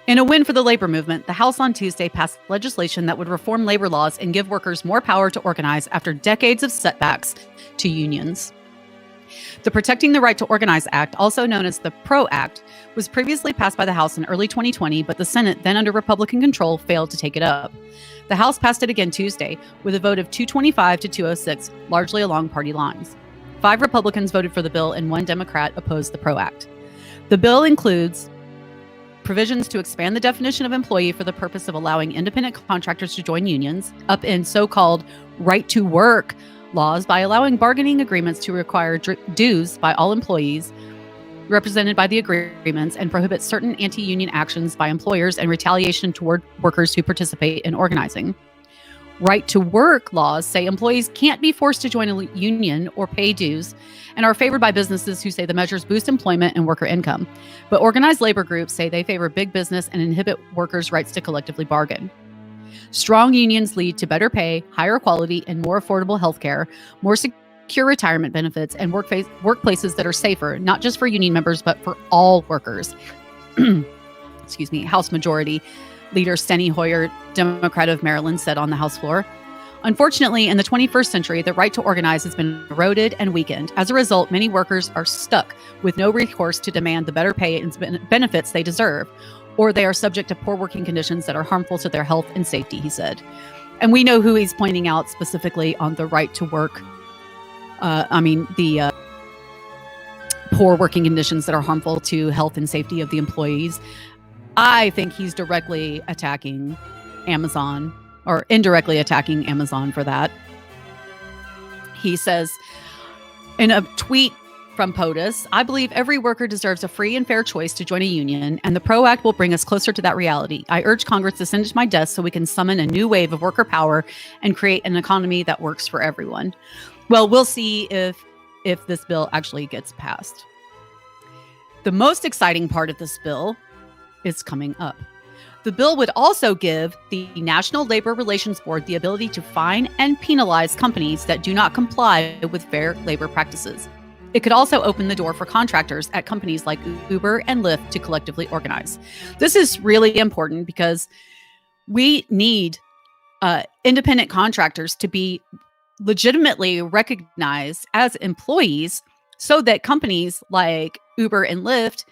In a win for the labor movement, the House on Tuesday passed legislation that would reform labor laws and give workers more power to organize after decades of setbacks to unions. The Protecting the Right to Organize Act, also known as the PRO Act, was previously passed by the House in early 2020, but the Senate, then under Republican control, failed to take it up. The House passed it again Tuesday with a vote of 225 to 206, largely along party lines. 5 Republicans voted for the bill and 1 Democrat opposed the PRO Act. The bill includes provisions to expand the definition of employee for the purpose of allowing independent contractors to join unions, up in so-called right-to-work laws by allowing bargaining agreements to require dues by all employees represented by the agreements, and prohibit certain anti-union actions by employers and retaliation toward workers who participate in organizing. Right-to-work laws say employees can't be forced to join a union or pay dues, and are favored by businesses who say the measures boost employment and worker income. But organized labor groups say they favor big business and inhibit workers' rights to collectively bargain. Strong unions lead to better pay, higher quality, and more affordable health care, more secure retirement benefits, and workplaces that are safer, not just for union members, but for all workers. Excuse me, House Majority Leader Steny Hoyer, Democrat of Maryland, said on the House floor. Unfortunately, in the 21st century, the right to organize has been eroded and weakened. As a result, many workers are stuck with no recourse to demand the better pay and benefits they deserve, or they are subject to poor working conditions that are harmful to their health and safety, he said. And we know who he's pointing out specifically on the right to work. The poor working conditions that are harmful to health and safety of the employees. I think he's directly attacking Amazon, or indirectly attacking Amazon for that. He says in a tweet from POTUS, I believe every worker deserves a free and fair choice to join a union, and the PRO Act will bring us closer to that reality. I urge Congress to send it to my desk so we can summon a new wave of worker power and create an economy that works for everyone. Well, we'll see if this bill actually gets passed. The most exciting part of this bill is coming up. The bill would also give the National Labor Relations Board the ability to fine and penalize companies that do not comply with fair labor practices. It could also open the door for contractors at companies like Uber and Lyft to collectively organize. This is really important because we need independent contractors to be legitimately recognized as employees so that companies like Uber and Lyft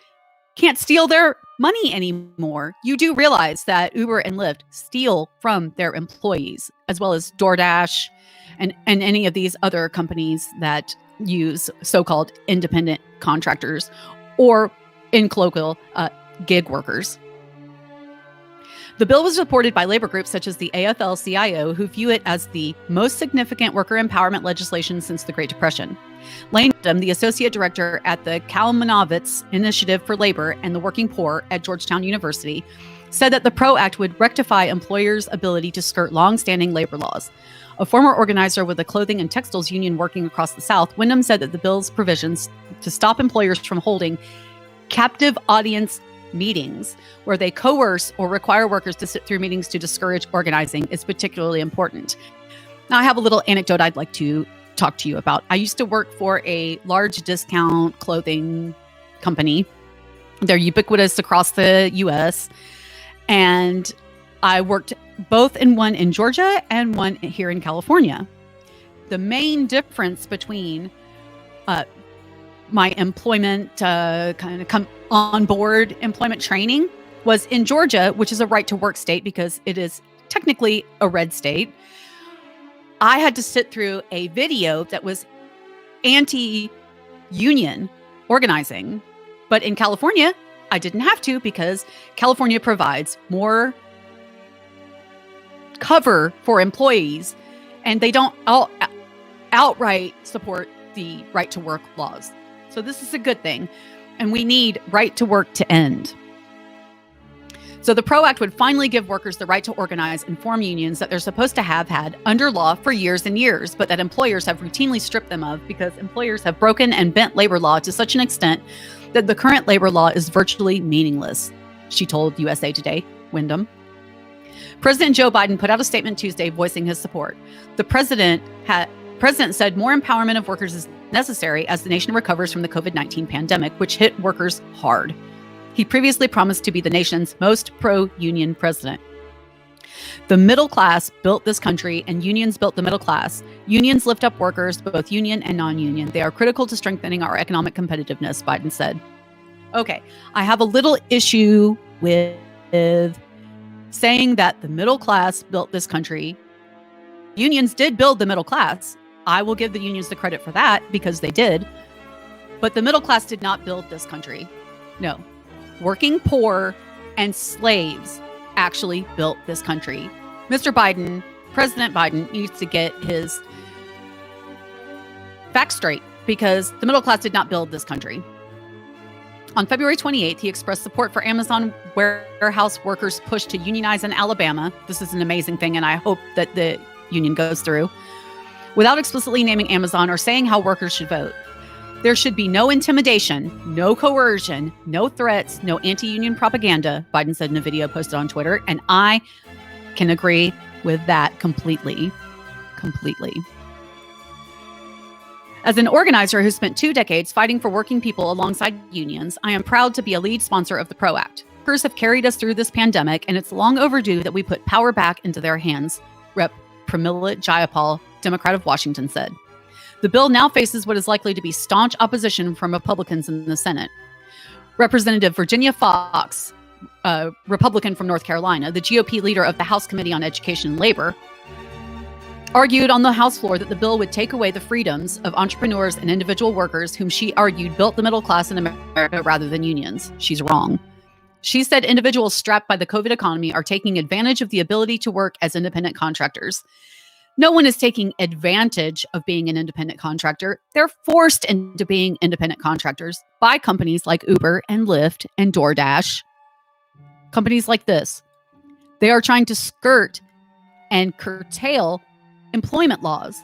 can't steal their money anymore. You do realize that Uber and Lyft steal from their employees, as well as DoorDash and any of these other companies that use so-called independent contractors or in colloquial gig workers. The bill was supported by labor groups such as the AFL-CIO, who view it as the most significant worker empowerment legislation since the Great Depression. Lane Dunham, the associate director at the Kalmanovitz Initiative for Labor and the Working Poor at Georgetown University, said that the PRO Act would rectify employers' ability to skirt long-standing labor laws. A former organizer with a clothing and textiles union working across the South, Wyndham said that the bill's provisions to stop employers from holding captive audience meetings where they coerce or require workers to sit through meetings to discourage organizing is particularly important. Now, I have a little anecdote I'd like to talk to you about. I used to work for a large discount clothing company. They're ubiquitous across the U.S. And I worked both in one in Georgia and one here in California. The main difference between my employment on board employment training was in Georgia, which is a right to work state because it is technically a red state. I had to sit through a video that was anti-union organizing. But in California, I didn't have to because California provides more cover for employees and they don't outright support the right to work laws. So this is a good thing. And we need right to work to end. So the PRO Act would finally give workers the right to organize and form unions that they're supposed to have had under law for years and years, but that employers have routinely stripped them of because employers have broken and bent labor law to such an extent that the current labor law is virtually meaningless, she told USA Today, Wyndham. President Joe Biden put out a statement Tuesday voicing his support. The president said more empowerment of workers is necessary as the nation recovers from the COVID-19 pandemic, which hit workers hard. He previously promised to be the nation's most pro-union president. The middle class built this country, and unions built the middle class. Unions lift up workers, both union and non-union. They are critical to strengthening our economic competitiveness, Biden said. Okay, I have a little issue with saying that the middle class built this country. Unions did build the middle class. I will give the unions the credit for that because they did. But the middle class did not build this country. No. Working poor and slaves actually built this country. Mr. Biden, President Biden, needs to get his facts straight because the middle class did not build this country. On February 28th, he expressed support for Amazon warehouse workers' push to unionize in Alabama. This is an amazing thing, and I hope that the union goes through. Without explicitly naming Amazon or saying how workers should vote. There should be no intimidation, no coercion, no threats, no anti-union propaganda, Biden said in a video posted on Twitter. And I can agree with that completely. As an organizer who spent 2 decades fighting for working people alongside unions, I am proud to be a lead sponsor of the PRO Act. Workers have carried us through this pandemic, and it's long overdue that we put power back into their hands, Rep. Pramila Jayapal, Democrat of Washington, said. The bill now faces what is likely to be staunch opposition from Republicans in the Senate. Representative Virginia Foxx, a Republican from North Carolina, the GOP leader of the House Committee on Education and Labor, argued on the House floor that the bill would take away the freedoms of entrepreneurs and individual workers whom she argued built the middle class in America rather than unions. She's wrong. She said individuals strapped by the COVID economy are taking advantage of the ability to work as independent contractors. No one is taking advantage of being an independent contractor. They're forced into being independent contractors by companies like Uber and Lyft and DoorDash. Companies like this. They are trying to skirt and curtail employment laws.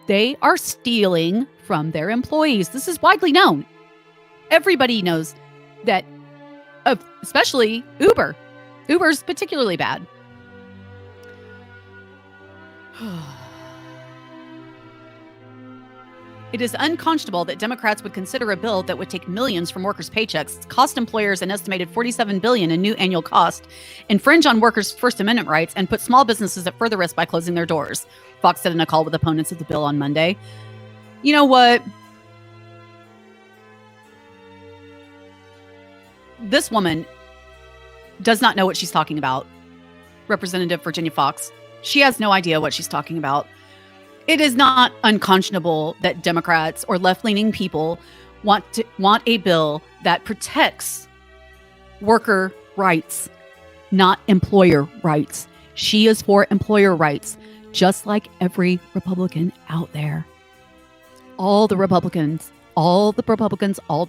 They are stealing from their employees. This is widely known. Everybody knows that, especially Uber. Uber's particularly bad. It is unconscionable that Democrats would consider a bill that would take millions from workers' paychecks, cost employers an estimated $47 billion in new annual cost, infringe on workers' First Amendment rights, and put small businesses at further risk by closing their doors, Fox said in a call with opponents of the bill on Monday. You know what? This woman does not know what she's talking about. Representative Virginia Foxx. She has no idea what she's talking about. It is not unconscionable that Democrats or left-leaning people want a bill that protects worker rights, not employer rights. She is for employer rights, just like every Republican out there. All the Republicans, all the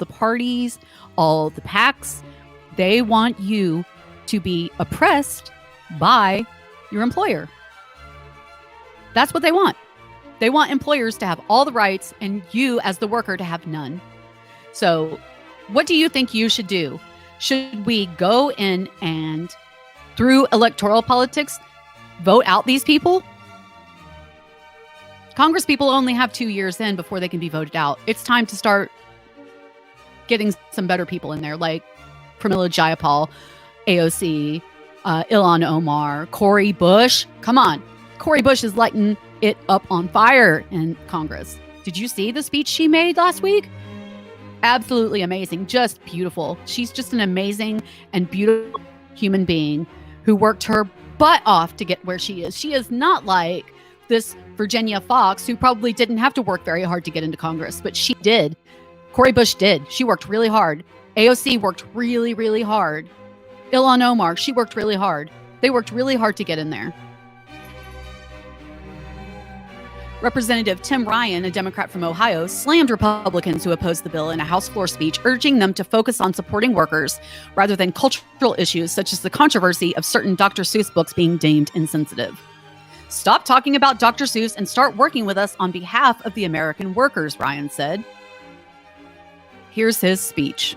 parties, all the PACs, they want you to be oppressed by your employer. That's what they want. They want employers to have all the rights and you as the worker to have none. So what do you think you should do? Should we go in and, through electoral politics, vote out these people? Congress people only have 2 years in before they can be voted out. It's time to start getting some better people in there, like Pramila Jayapal, AOC, Ilhan Omar, Cori Bush. Come on. Cori Bush is lighting it up on fire in Congress. Did you see the speech she made last week? Absolutely amazing. Just beautiful. She's just an amazing and beautiful human being who worked her butt off to get where she is. She is not like this Virginia Foxx who probably didn't have to work very hard to get into Congress, but she did. Cori Bush did. She worked really hard. AOC worked really, really hard. Ilhan Omar, she worked really hard. They worked really hard to get in there. Representative Tim Ryan, a Democrat from Ohio, slammed Republicans who opposed the bill in a House floor speech, urging them to focus on supporting workers rather than cultural issues such as the controversy of certain Dr. Seuss books being deemed insensitive. Stop talking about Dr. Seuss and start working with us on behalf of the American workers, Ryan said. Here's his speech.